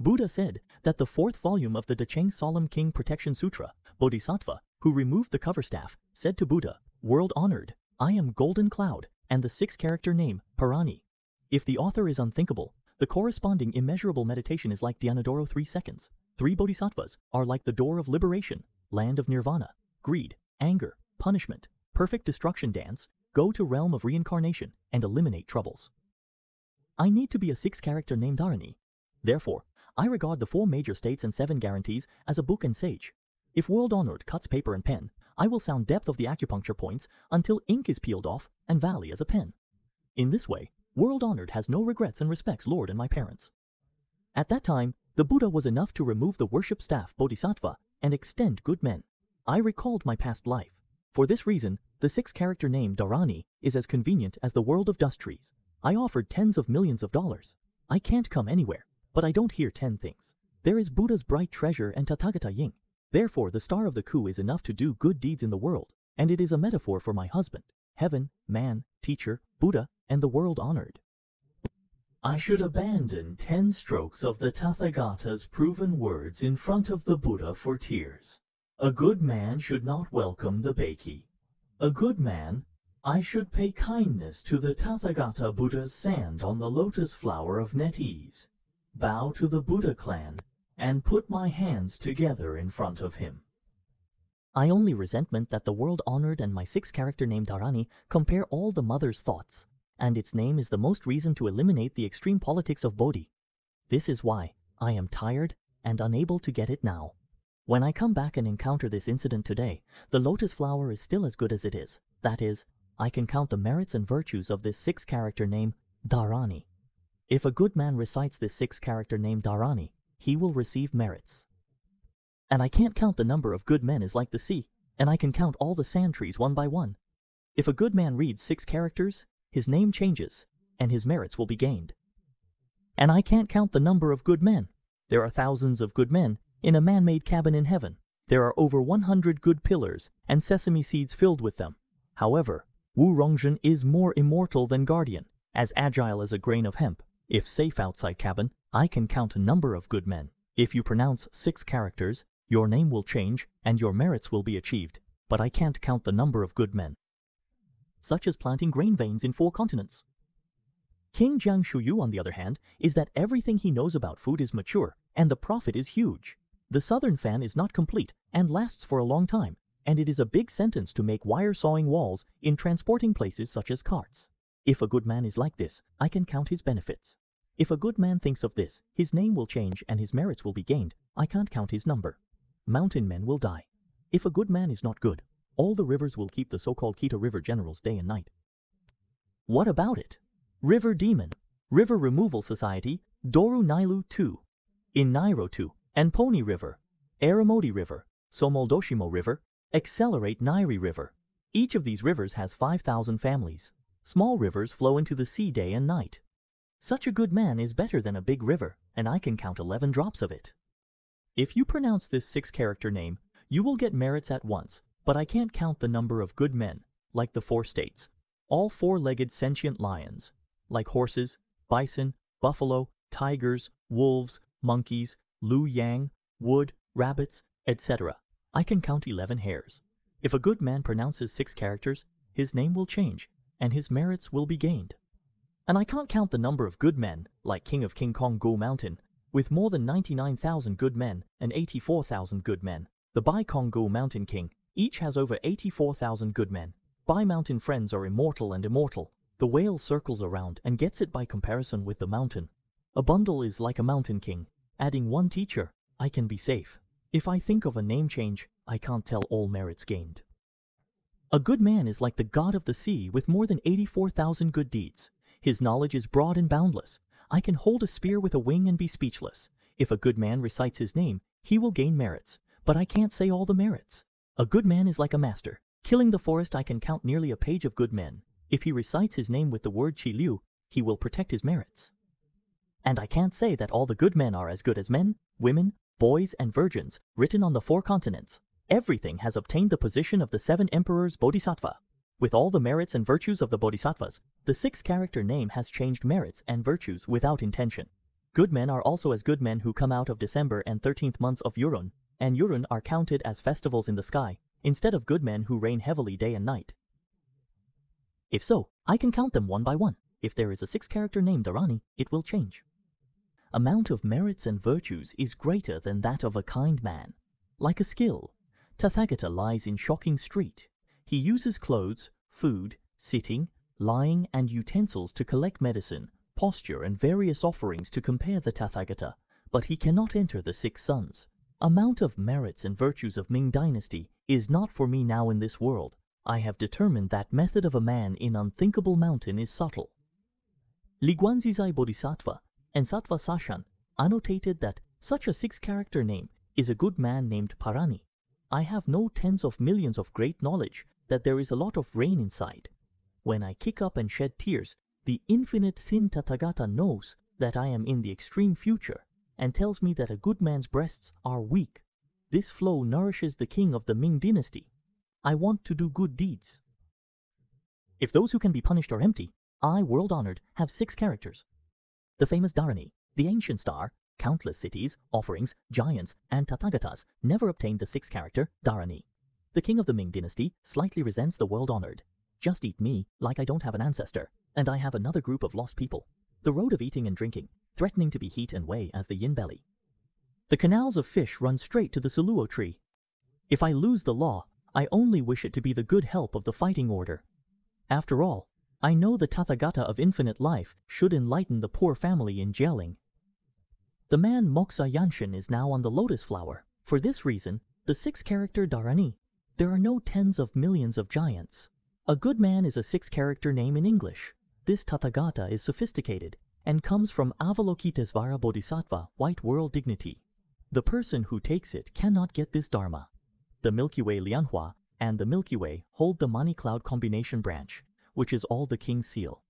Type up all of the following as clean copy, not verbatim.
Buddha said that the 4th volume of the Decheng Solemn King Protection Sutra, Bodhisattva, who removed the cover staff, said to Buddha, "World honored, I am Golden Cloud," and the 6-character name, Parani. If the author is unthinkable, the corresponding immeasurable meditation is like Dhyanadoro 3 seconds. 3 bodhisattvas are like the door of liberation, land of nirvana, greed, anger, punishment, perfect destruction dance, go to realm of reincarnation, and eliminate troubles. I need to be a 6-character name Dharani. Therefore, I regard the 4 major states and 7 guarantees as a book and sage. If World Honored cuts paper and pen, I will sound depth of the acupuncture points until ink is peeled off and valley as a pen. In this way, World Honored has no regrets and respects Lord and my parents. At that time, the Buddha was enough to remove the worship staff Bodhisattva and extend good men. I recalled my past life. For this reason, the 6-character name Dharani is as convenient as the world of dust trees. I offered tens of millions of dollars. I can't come anywhere, but I don't hear 10 things. There is Buddha's bright treasure and Tathagata Ying. Therefore, the star of the coup is enough to do good deeds in the world, and it is a metaphor for my husband, heaven, man, teacher, Buddha, and the world honored. I should abandon 10 strokes of the Tathagata's proven words in front of the Buddha for tears. A good man should not welcome the Baki. A good man, I should pay kindness to the Tathagata Buddha's sand on the lotus flower of net ease, bow to the Buddha clan, and put my hands together in front of him. I only resentment that the world honored and my 6-character name Dharani compare all the mother's thoughts, and its name is the most reason to eliminate the extreme politics of Bodhi. This is why I am tired and unable to get it now. When I come back and encounter this incident today, the lotus flower is still as good as it is. That is, I can count the merits and virtues of this 6-character name Dharani. If a good man recites this 6-character name Dharani, he will receive merits. And I can't count the number of good men is like the sea, and I can count all the sand trees one by one. If a good man reads 6 characters, his name changes, and his merits will be gained. And I can't count the number of good men. There are thousands of good men in a man-made cabin in heaven. There are over 100 good pillars and sesame seeds filled with them. However, Wu Rongzhen is more immortal than guardian, as agile as a grain of hemp. If safe outside cabin, I can count a number of good men. If you pronounce 6 characters, your name will change and your merits will be achieved, but I can't count the number of good men. Such as planting grain veins in 4 continents. King Jiang Shuyu, on the other hand, is that everything he knows about food is mature, and the profit is huge. The southern fan is not complete and lasts for a long time, and it is a big sentence to make wire sawing walls in transporting places such as carts. If a good man is like this, I can count his benefits. If a good man thinks of this, his name will change and his merits will be gained. I can't count his number. Mountain men will die. If a good man is not good, all the rivers will keep the so-called Kita River generals day and night. What about it? River Demon, River Removal Society, Doru Nailu 2, in Nairo 2, and Pony River, Aramoti River, Somoldoshimo River, Accelerate Nairi River. Each of these rivers has 5,000 families. Small rivers flow into the sea day and night. Such a good man is better than a big river, and I can count 11 drops of it. If you pronounce this 6-character name, you will get merits at once, but I can't count the number of good men, like the 4 states. All 4-legged sentient lions, like horses, bison, buffalo, tigers, wolves, monkeys, Lu Yang, wood, rabbits, etc. I can count 11 hares. If a good man pronounces 6 characters, his name will change, and his merits will be gained. And I can't count the number of good men, like King of King Kong Go Mountain, with more than 99,000 good men and 84,000 good men. The Bai Kongo Mountain King each has over 84,000 good men. Bai mountain friends are immortal and immortal. The whale circles around and gets it by comparison with the mountain. A bundle is like a mountain king. Adding 1 teacher, I can be safe. If I think of a name change, I can't tell all merits gained. A good man is like the god of the sea with more than 84,000 good deeds. His knowledge is broad and boundless. I can hold a spear with a wing and be speechless. If a good man recites his name, he will gain merits, but I can't say all the merits. A good man is like a master. Killing the forest, I can count nearly a page of good men. If he recites his name with the word Qi Liu, he will protect his merits. And I can't say that all the good men are as good as men, women, boys, and virgins written on the 4 continents. Everything has obtained the position of the 7 emperors Bodhisattva. With all the merits and virtues of the Bodhisattvas, the 6-character name has changed merits and virtues without intention. Good men are also as good men who come out of December and 13th months of Yurun, and Yurun are counted as festivals in the sky, instead of good men who rain heavily day and night. If so, I can count them one by one. If there is a sixth character named Dharani, it will change. Amount of merits and virtues is greater than that of a kind man. Like a skill, Tathagata lies in shocking street. He uses clothes, food, sitting, lying and utensils to collect medicine, posture and various offerings to compare the Tathagata, but he cannot enter the six suns. Amount of merits and virtues of Ming dynasty is not for me now in this world. I have determined that method of a man in unthinkable mountain is subtle. Li Guanzizai Bodhisattva and Sattva Sashan annotated that such a six-character name is a good man named Parani. I have no tens of millions of great knowledge that there is a lot of rain inside. When I kick up and shed tears, the infinite thin Tathagata knows that I am in the extreme future and tells me that a good man's breasts are weak. This flow nourishes the king of the Ming dynasty. I want to do good deeds. If those who can be punished are empty, I, world honored, have six characters. The famous Dharani, the ancient star, countless cities, offerings, giants, and Tathagatas never obtained the sixth character, Dharani. The king of the Ming dynasty slightly resents the world honored. Just eat me like I don't have an ancestor, and I have another group of lost people. The road of eating and drinking, threatening to be heat and whey as the yin belly. The canals of fish run straight to the suluo tree. If I lose the law, I only wish it to be the good help of the fighting order. After all, I know the Tathagata of infinite life should enlighten the poor family in Jialing. The man Moxa Yanshin is now on the lotus flower. For this reason, the six-character Dharani. There are no tens of millions of giants. A good man is a six-character name in English. This Tathagata is sophisticated and comes from Avalokitesvara Bodhisattva, white world dignity. The person who takes it cannot get this dharma. The Milky Way Lianhua and the Milky Way hold the Mani Cloud combination branch, which is all the king's seal.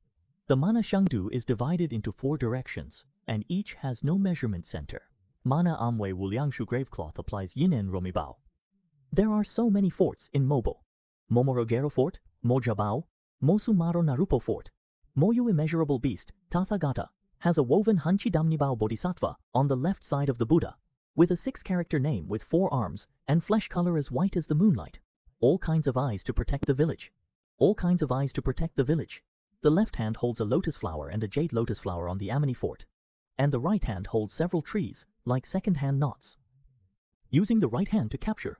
The Mana Shangdu is divided into 4 directions, and each has no measurement center. Mana Amway Wuliangshu Gravecloth applies Yinen Romibao. There are so many forts in Mobo. Momorogero Fort, Mojabao, Mosumaro Narupo Fort. Moyu Immeasurable Beast, Tathagata, has a woven Hanchi Damnibao Bodhisattva on the left side of the Buddha, with a six-character name with 4 arms and flesh color as white as the moonlight. All kinds of eyes to protect the village. All kinds of eyes to protect the village. The left hand holds a lotus flower and a jade lotus flower on the Amini fort, and the right hand holds several trees, like second-hand knots. Using the right hand to capture.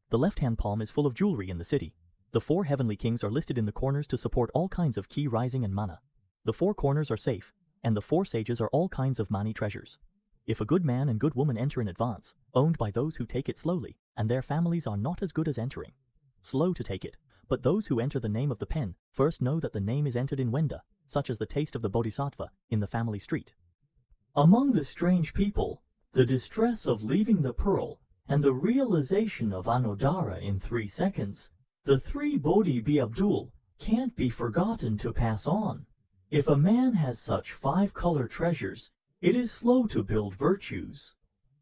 The left-hand palm is full of jewelry in the city. The 4 heavenly kings are listed in the corners to support all kinds of ki rising and mana. The 4 corners are safe, and the 4 sages are all kinds of mani treasures. If a good man and good woman enter in advance, owned by those who take it slowly, and their families are not as good as entering. Slow to take it, but those who enter the name of the pen first know that the name is entered in Wenda, such as the taste of the Bodhisattva, in the family street. Among the strange people, the distress of leaving the pearl, and the realization of Anodara in 3 seconds, the 3 Bodhi Bi Abdul can't be forgotten to pass on. If a man has such 5 color treasures, it is slow to build virtues.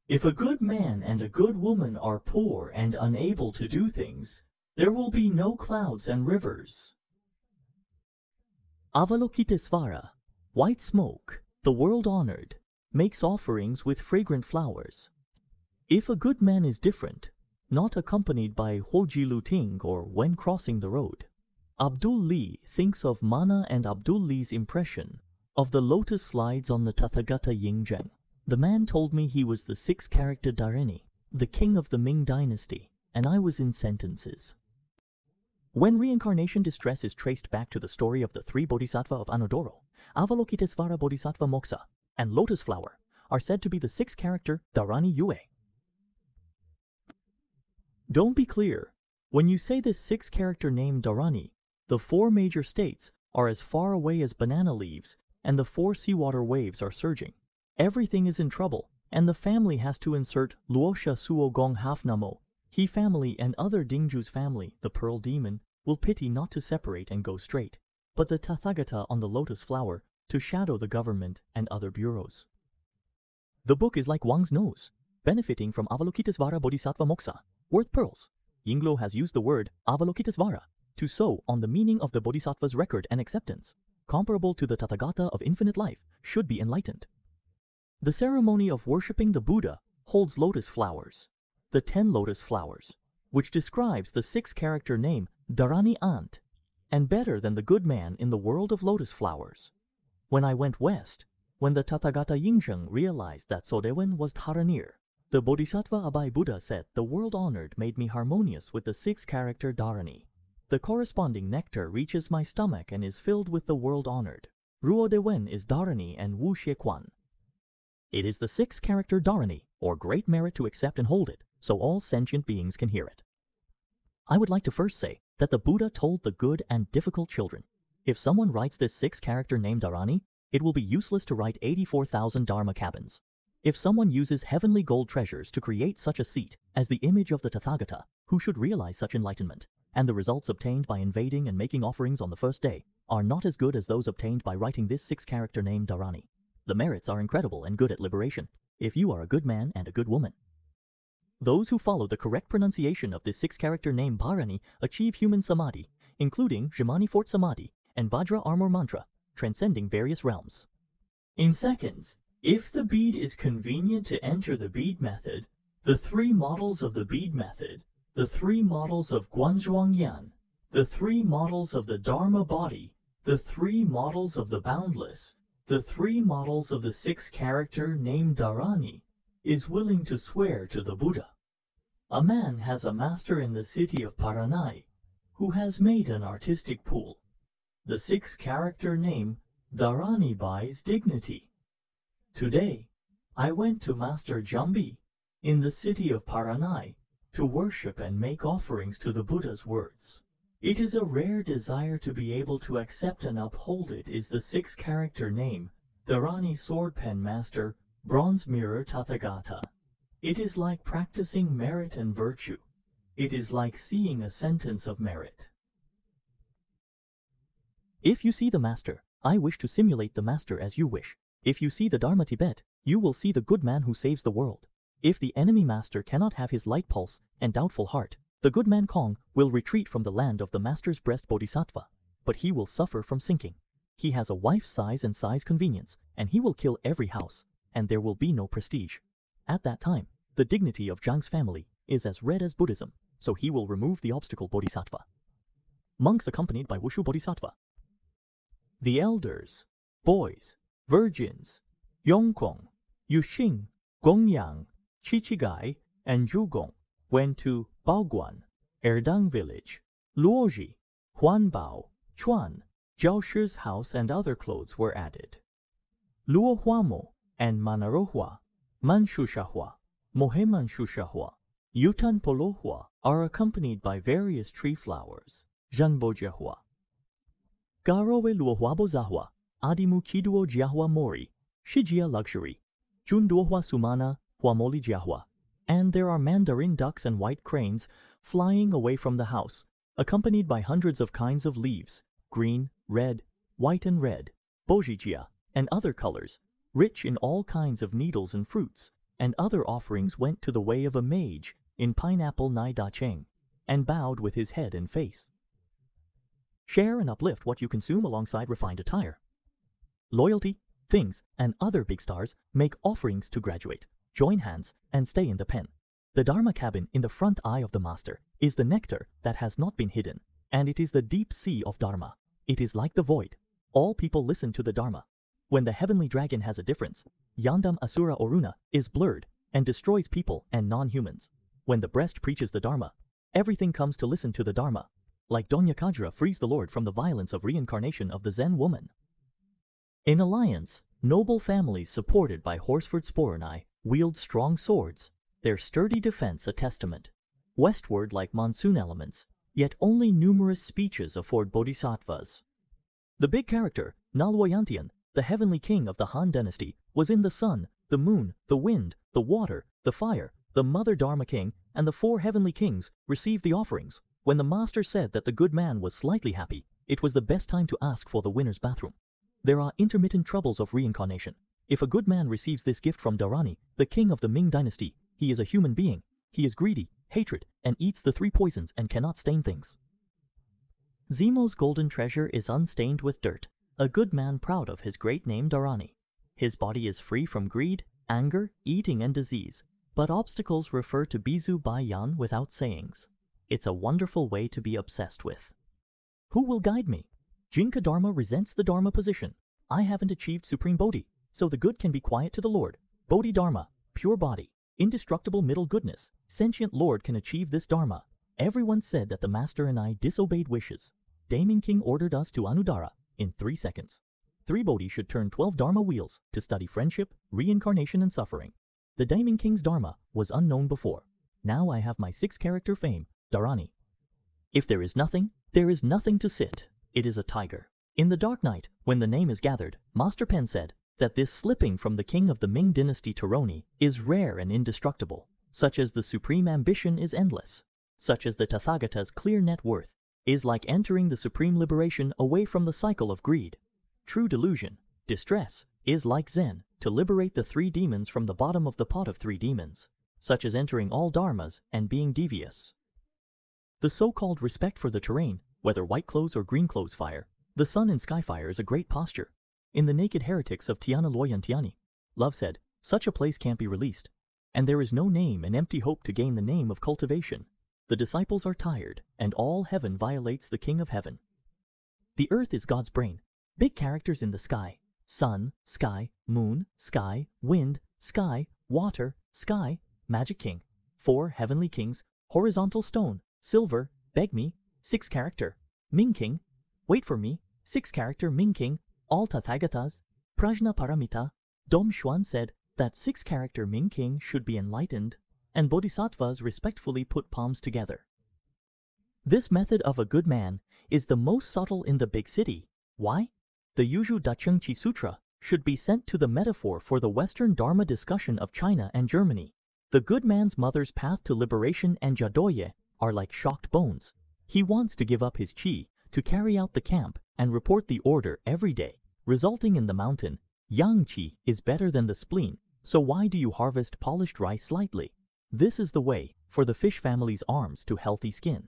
If a good man and a good woman are poor and unable to do things, there will be no clouds and rivers. Avalokitesvara, white smoke, the world honored, makes offerings with fragrant flowers. If a good man is different, not accompanied by Hoji Luting or when crossing the road, Abdul Li thinks of Mana and Abdul Li's impression of the lotus slides on the Tathagata Yingzheng. The man told me he was the 6-character Dharani, the king of the Ming dynasty, and I was in sentences. When reincarnation distress is traced back to the story of the 3 Bodhisattva of Anodoro, Avalokitesvara Bodhisattva Moksha and Lotus Flower are said to be the 6-character Dharani Yue. Don't be clear. When you say this 6-character name Dharani, the 4 major states are as far away as banana leaves, and the 4 seawater waves are surging. Everything is in trouble, and the family has to insert Luosha Suo Gong Hafnamo. He family and other Dingju's family, the Pearl Demon, will pity not to separate and go straight, but the Tathagata on the lotus flower to shadow the government and other bureaus. The book is like Wang's nose, benefiting from Avalokitesvara Bodhisattva Moksha, worth pearls. Yingluo has used the word Avalokitesvara to sow on the meaning of the Bodhisattva's record and acceptance, comparable to the Tathagata of infinite life, should be enlightened. The ceremony of worshipping the Buddha holds lotus flowers, the 10 lotus flowers, which describes the 6-character name Dharani Ant, and better than the good man in the world of lotus flowers. When I went west, when the Tathagata Yingzheng realized that Sodewen was Dharanir, the Bodhisattva Abai Buddha said, "The world honored made me harmonious with the 6-character Dharani. The corresponding nectar reaches my stomach and is filled with the world honored. Ruo Dewen is Dharani and Wu Xie It is the 6-character Dharani, or great merit to accept and hold it, so all sentient beings can hear it." I would like to first say that the Buddha told the good and difficult children, if someone writes this 6-character name Dharani, it will be useless to write 84,000 Dharma cabins. If someone uses heavenly gold treasures to create such a seat as the image of the Tathagata, who should realize such enlightenment, and the results obtained by invading and making offerings on the first day, are not as good as those obtained by writing this 6-character name Dharani. The merits are incredible and good at liberation, if you are a good man and a good woman. Those who follow the correct pronunciation of this 6-character name Bharani achieve human samadhi, including Jimani Fort Samadhi and Vajra Armor Mantra, transcending various realms. In seconds, if the bead is convenient to enter the bead method, the 3 models of the bead method, the 3 models of Guanzhuangyan, the 3 models of the Dharma body, the 3 models of the boundless, the 3 models of the 6-character name Dharani, is willing to swear to the Buddha. A man has a master in the city of Paranai, who has made an artistic pool. The 6-character name Dharani buys dignity. Today, I went to Master Jambi, in the city of Paranai, to worship and make offerings to the Buddha's words. It is a rare desire to be able to accept and uphold it is the 6-character name, Dharani Sword Pen Master, Bronze Mirror Tathagata. It is like practicing merit and virtue. It is like seeing a sentence of merit. If you see the Master, I wish to simulate the Master as you wish. If you see the Dharma Tibet, you will see the good man who saves the world. If the enemy Master cannot have his light pulse and doubtful heart, the good man Kong will retreat from the land of the Master's breast Bodhisattva, but he will suffer from sinking. He has a wife's size and size convenience, and he will kill every house, and there will be no prestige. At that time, the dignity of Zhang's family is as red as Buddhism, so he will remove the obstacle Bodhisattva. Monks accompanied by Wushu Bodhisattva. The elders, boys, virgins, Yongkong, Yuxing, Gongyang, Chichigai, and Zhugong went to Baoguan, Erdang village, Luoji, Huanbao, Chuan, Zhao Shi's house and other clothes were added. Luo Huamo and Manarohua, Manshushahua, Mohemanshushahua, Yutan Polohua are accompanied by various tree flowers, Zhanbojahua. Garowe Luohuabo Zahua, Adimu Kiduo Jiahua Mori, Shijia Luxury, Junduohua Sumana, Huamoli Jiahua, and there are mandarin ducks and white cranes flying away from the house, accompanied by hundreds of kinds of leaves, green, red, white and red, bojijia, and other colors, rich in all kinds of needles and fruits, and other offerings went to the way of a mage in pineapple Nai Da Cheng, and bowed with his head and face. Share and uplift what you consume alongside refined attire. Loyalty, things, and other big stars make offerings to graduate, join hands, and stay in the pen. The Dharma cabin in the front eye of the Master is the nectar that has not been hidden, and it is the deep sea of Dharma. It is like the void. All people listen to the Dharma. When the heavenly dragon has a difference, Yandam Asura Oruna is blurred and destroys people and non-humans. When the breast preaches the Dharma, everything comes to listen to the Dharma. Like Donya Kajra frees the Lord from the violence of reincarnation of the Zen woman. In alliance, noble families supported by Horsford Sporenai wield strong swords, their sturdy defense a testament. Westward like monsoon elements, yet only numerous speeches afford bodhisattvas. The big character, Nalwayantian, the heavenly king of the Han dynasty, was in the sun, the moon, the wind, the water, the fire, the mother Dharma king, and the 4 heavenly kings received the offerings. When the Master said that the good man was slightly happy, it was the best time to ask for the winner's bathroom. There are intermittent troubles of reincarnation. If a good man receives this gift from Dharani, the king of the Ming dynasty, he is a human being. He is greedy, hatred, and eats the 3 poisons and cannot stain things. Zemo's golden treasure is unstained with dirt, a good man proud of his great name Dharani. His body is free from greed, anger, eating and disease. But obstacles refer to Bizu Bayan without sayings. It's a wonderful way to be obsessed with. Who will guide me? Jinka Dharma resents the Dharma position. I haven't achieved supreme Bodhi, so the good can be quiet to the Lord. Bodhi Dharma, pure body, indestructible middle goodness, sentient Lord can achieve this Dharma. Everyone said that the Master and I disobeyed wishes. Daming King ordered us to Anudara in 3 seconds. 3 Bodhi should turn 12 Dharma wheels to study friendship, reincarnation and suffering. The Daming King's Dharma was unknown before. Now I have my 6-character fame, Dharani. If there is nothing to sit. It is a tiger. In the dark night, when the name is gathered, Master Pen said that this slipping from the king of the Ming dynasty Taroni is rare and indestructible, such as the supreme ambition is endless, such as the Tathagata's clear net worth, is like entering the supreme liberation away from the cycle of greed. True delusion, distress, is like Zen, to liberate the 3 demons from the bottom of the pot of 3 demons, such as entering all dharmas and being devious. The so-called respect for the terrain, whether white clothes or green clothes fire, the sun and sky fire is a great posture. In the Naked Heretics of Tiana Loyan Tiani, Love said, such a place can't be released. And there is no name and empty hope to gain the name of cultivation. The disciples are tired, and all heaven violates the King of Heaven. The earth is God's brain. Big characters in the sky. Sun, sky, moon, sky, wind, sky, water, sky, magic king. 4 heavenly kings, horizontal stone, silver, beg me, 6-character, Ming king, wait for me, 6-character Ming king, all Tathagatas, Prajna Paramita. Dom Xuan said that 6-character Ming king should be enlightened, and bodhisattvas respectfully put palms together. This method of a good man is the most subtle in the big city. Why? The Yuzhu Dachengchi Sutra should be sent to the metaphor for the Western Dharma discussion of China and Germany. The good man's mother's path to liberation and Jadoye are like shocked bones. He wants to give up his chi to carry out the camp and report the order every day, resulting in the mountain. Yang chi is better than the spleen, so why do you harvest polished rice slightly? This is the way for the fish family's arms to healthy skin.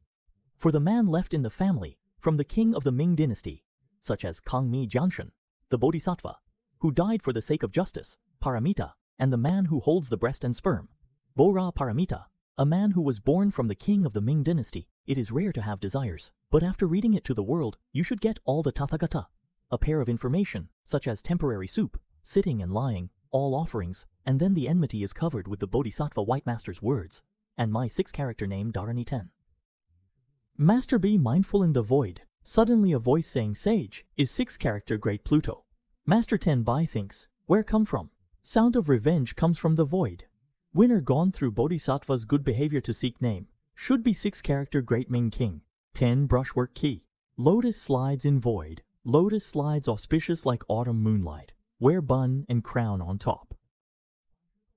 For the man left in the family from the king of the Ming dynasty, such as Kangmi Jianshan, the bodhisattva, who died for the sake of justice, Paramita, and the man who holds the breast and sperm, Bora Paramita, a man who was born from the king of the Ming dynasty. It is rare to have desires, but after reading it to the world, you should get all the Tathagata, a pair of information, such as temporary soup, sitting and lying, all offerings, and then the enmity is covered with the Bodhisattva White Master's words, and my 6-character name Dharani 10. Master be mindful in the void. Suddenly a voice saying sage is 6-character Great Pluto. Master 10 Bai thinks, where come from? Sound of revenge comes from the void. Winner gone through Bodhisattva's good behavior to seek name. Should be 6-character Great Ming King. 10 brushwork key. Lotus slides in void. Lotus slides auspicious like autumn moonlight. Wear bun and crown on top.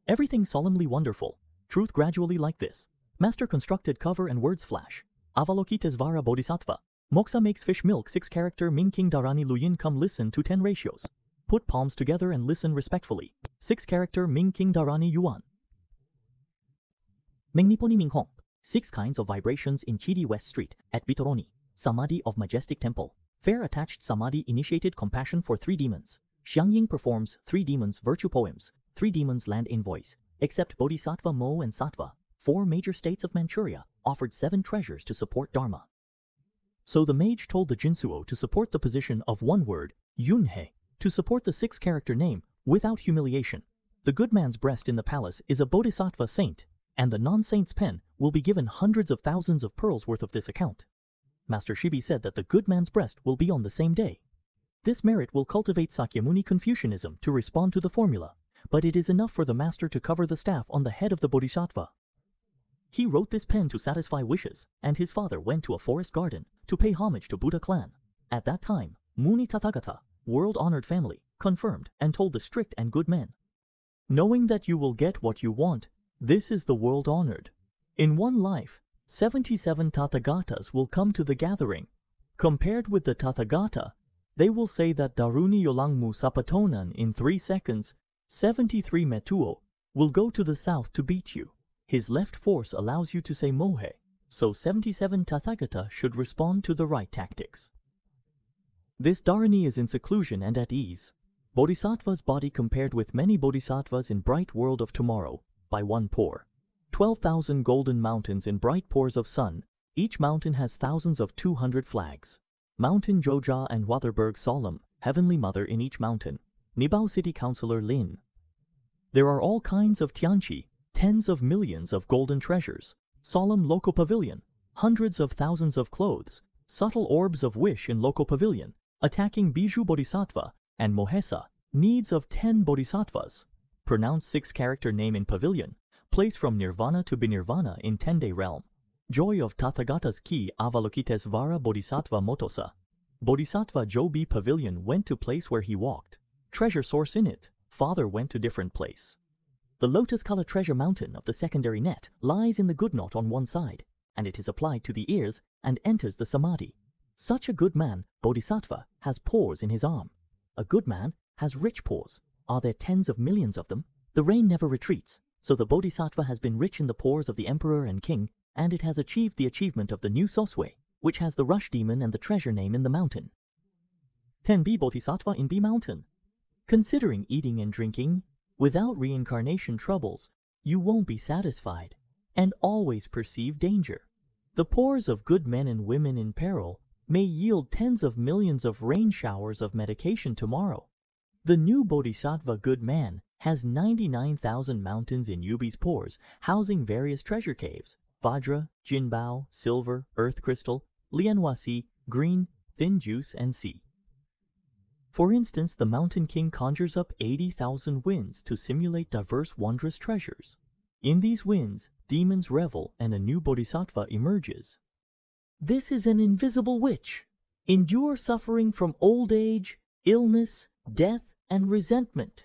Everything solemnly wonderful. Truth gradually like this. Master constructed cover and words flash. Avalokitesvara Bodhisattva. Moksha makes fish milk 6-character Ming King Dharani Luyin come listen to 10 ratios. Put palms together and listen respectfully. 6-character Ming King Dharani Yuan. Mengniponi Minghong. 6 kinds of vibrations in Chidi West Street at Bitoroni. Samadhi of Majestic Temple. Fair attached Samadhi initiated compassion for 3 demons. Xiangying performs 3 demons virtue poems. 3 demons land in voice. Except Bodhisattva Mo and Sattva, 4 major states of Manchuria offered 7 treasures to support Dharma. So the mage told the Jinsuo to support the position of 1 word, Yunhe, to support the 6-character name without humiliation. The good man's breast in the palace is a Bodhisattva saint, and the non-saint's pen will be given hundreds of thousands of pearls worth of this account. Master Shibi said that the good man's breast will be on the same day. This merit will cultivate Sakyamuni Confucianism to respond to the formula, but it is enough for the master to cover the staff on the head of the Bodhisattva. He wrote this pen to satisfy wishes, and his father went to a forest garden to pay homage to Buddha clan. At that time, Muni Tathagata, world-honored family, confirmed and told the strict and good men, knowing that you will get what you want, this is the world-honored. In one life, 77 Tathagatas will come to the gathering. Compared with the Tathagata, they will say that Daruni Yolangmu Sapatonan in 3 seconds, 73 Metuo, will go to the south to beat you. His left force allows you to say Mohe, so 77 Tathagata should respond to the right tactics. This Dharani is in seclusion and at ease. Bodhisattva's body compared with many bodhisattvas in bright world of tomorrow, by one pore. 12,000 golden mountains in bright pores of sun, each mountain has thousands of 200 flags. Mountain Joja and Waterberg solemn, Heavenly Mother in each mountain. Nibao City Councilor Lin. There are all kinds of Tianqi, tens of millions of golden treasures, solemn local pavilion, hundreds of thousands of clothes, subtle orbs of wish in local pavilion, attacking Biju Bodhisattva, and Mohesa, needs of 10 bodhisattvas. Pronounce 6-character name in pavilion, place from nirvana to binirvana in 10-day realm. Joy of Tathagata's key Avalokitesvara Bodhisattva Motosa. Bodhisattva Jobi pavilion went to place where he walked. Treasure source in it, father went to different place. The lotus-color treasure mountain of the secondary net lies in the good knot on one side, and it is applied to the ears and enters the samadhi. Such a good man, bodhisattva, has pores in his arm. A good man has rich pores. Are there tens of millions of them? The rain never retreats, so the bodhisattva has been rich in the pores of the emperor and king, and it has achieved the achievement of the new Sosui, which has the rush demon and the treasure name in the mountain. 10b Bodhisattva in B mountain. Considering eating and drinking, without reincarnation troubles, you won't be satisfied, and always perceive danger. The pores of good men and women in peril may yield tens of millions of rain showers of medication tomorrow. The new Bodhisattva good man has 99,000 mountains in Yubi's pores, housing various treasure caves, Vajra, Jinbao, silver, earth crystal, Lianhuasi, green, thin juice, and sea. For instance, the Mountain King conjures up 80,000 winds to simulate diverse wondrous treasures. In these winds, demons revel and a new bodhisattva emerges. This is an invisible witch. Endure suffering from old age, illness, death, and resentment.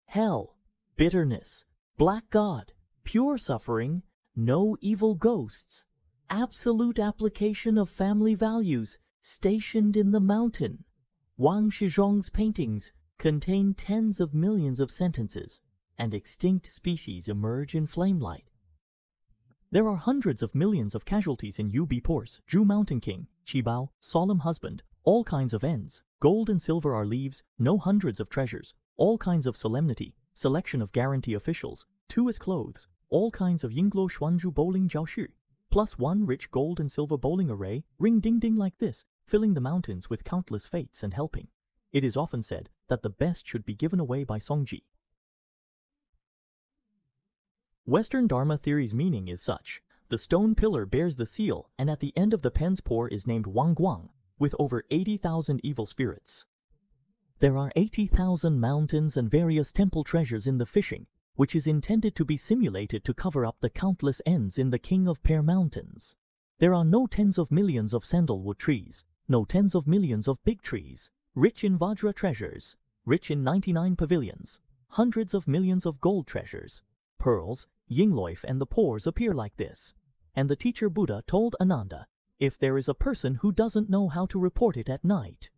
Hell, bitterness, black god, pure suffering, no evil ghosts. Absolute application of family values, stationed in the mountain. Wang Shizhong's paintings contain tens of millions of sentences, and extinct species emerge in flamelight. There are hundreds of millions of casualties in Yubi pores, Zhu Mountain King, Qibao, solemn husband, all kinds of ends, gold and silver are leaves, no hundreds of treasures, all kinds of solemnity, selection of guarantee officials, 2 as clothes, all kinds of Yingluo Xuanzhu bowling jiaoshi, plus 1 rich gold and silver bowling array, ring ding ding like this, filling the mountains with countless fates and helping. It is often said that the best should be given away by Songji. Western Dharma theory's meaning is such. The stone pillar bears the seal, and at the end of the pen's pore is named Wangguang, with over 80,000 evil spirits. There are 80,000 mountains and various temple treasures in the fishing, which is intended to be simulated to cover up the countless ends in the King of Pear Mountains. There are no tens of millions of sandalwood trees, no tens of millions of big trees, rich in Vajra treasures, rich in 99 pavilions, hundreds of millions of gold treasures, pearls, yingloif and the pores appear like this. And the teacher Buddha told Ananda, if there is a person who doesn't know how to report it at night.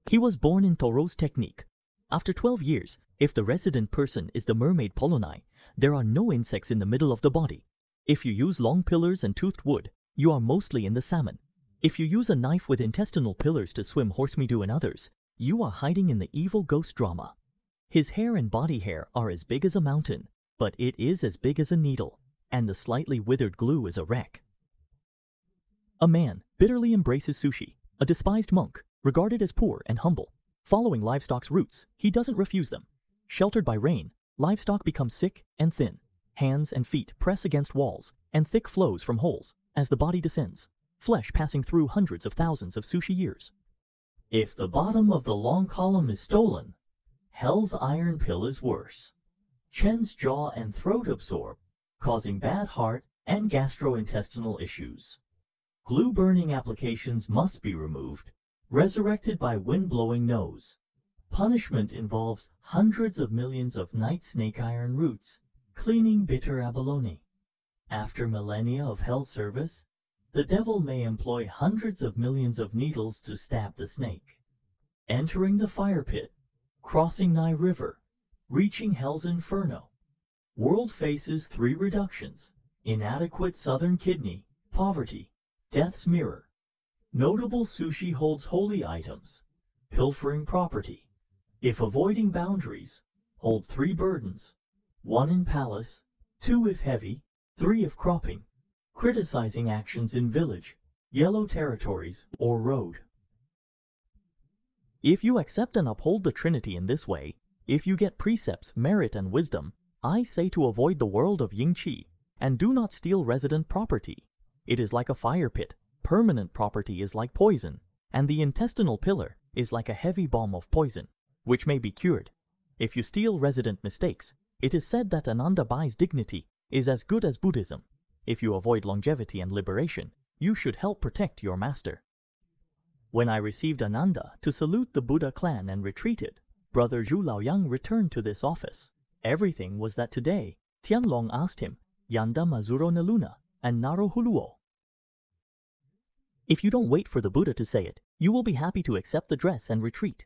He was born in Thoreau's technique. After 12 years, if the resident person is the mermaid Poloni, there are no insects in the middle of the body. If you use long pillars and toothed wood, you are mostly in the salmon. If you use a knife with intestinal pillars to swim horsemeadow and others, you are hiding in the evil ghost drama. His hair and body hair are as big as a mountain, but it is as big as a needle, and the slightly withered glue is a wreck. A man bitterly embraces sushi, a despised monk, regarded as poor and humble. Following livestock's roots, he doesn't refuse them. Sheltered by rain, livestock become sick and thin. Hands and feet press against walls, and thick flows from holes as the body descends, flesh passing through hundreds of thousands of sushi years. If the bottom of the long column is stolen, hell's iron pill is worse. Chen's jaw and throat absorb, causing bad heart and gastrointestinal issues. Glue-burning applications must be removed, resurrected by wind-blowing nose. Punishment involves hundreds of millions of night snake iron roots, cleaning bitter abalone. After millennia of hell service, the devil may employ hundreds of millions of needles to stab the snake. Entering the fire pit, crossing Nai River, reaching hell's inferno. World faces 3 reductions: inadequate southern kidney, poverty, death's mirror. Notable sushi holds holy items, pilfering property. If avoiding boundaries, hold 3 burdens, 1 in palace, 2 if heavy, 3 if cropping, criticizing actions in village, yellow territories, or road. If you accept and uphold the Trinity in this way, if you get precepts, merit, and wisdom, I say to avoid the world of Ying-Chi, and do not steal resident property. It is like a fire pit, permanent property is like poison, and the intestinal pillar is like a heavy bomb of poison, which may be cured. If you steal resident mistakes, it is said that Ananda Bhai's dignity is as good as Buddhism. If you avoid longevity and liberation, you should help protect your master. When I received Ananda to salute the Buddha clan and retreated, Brother Zhu Laoyang returned to this office. Everything was that today, Tianlong asked him, Yanda Mazuro Naluna, and Naro Huluo. If you don't wait for the Buddha to say it, you will be happy to accept the dress and retreat.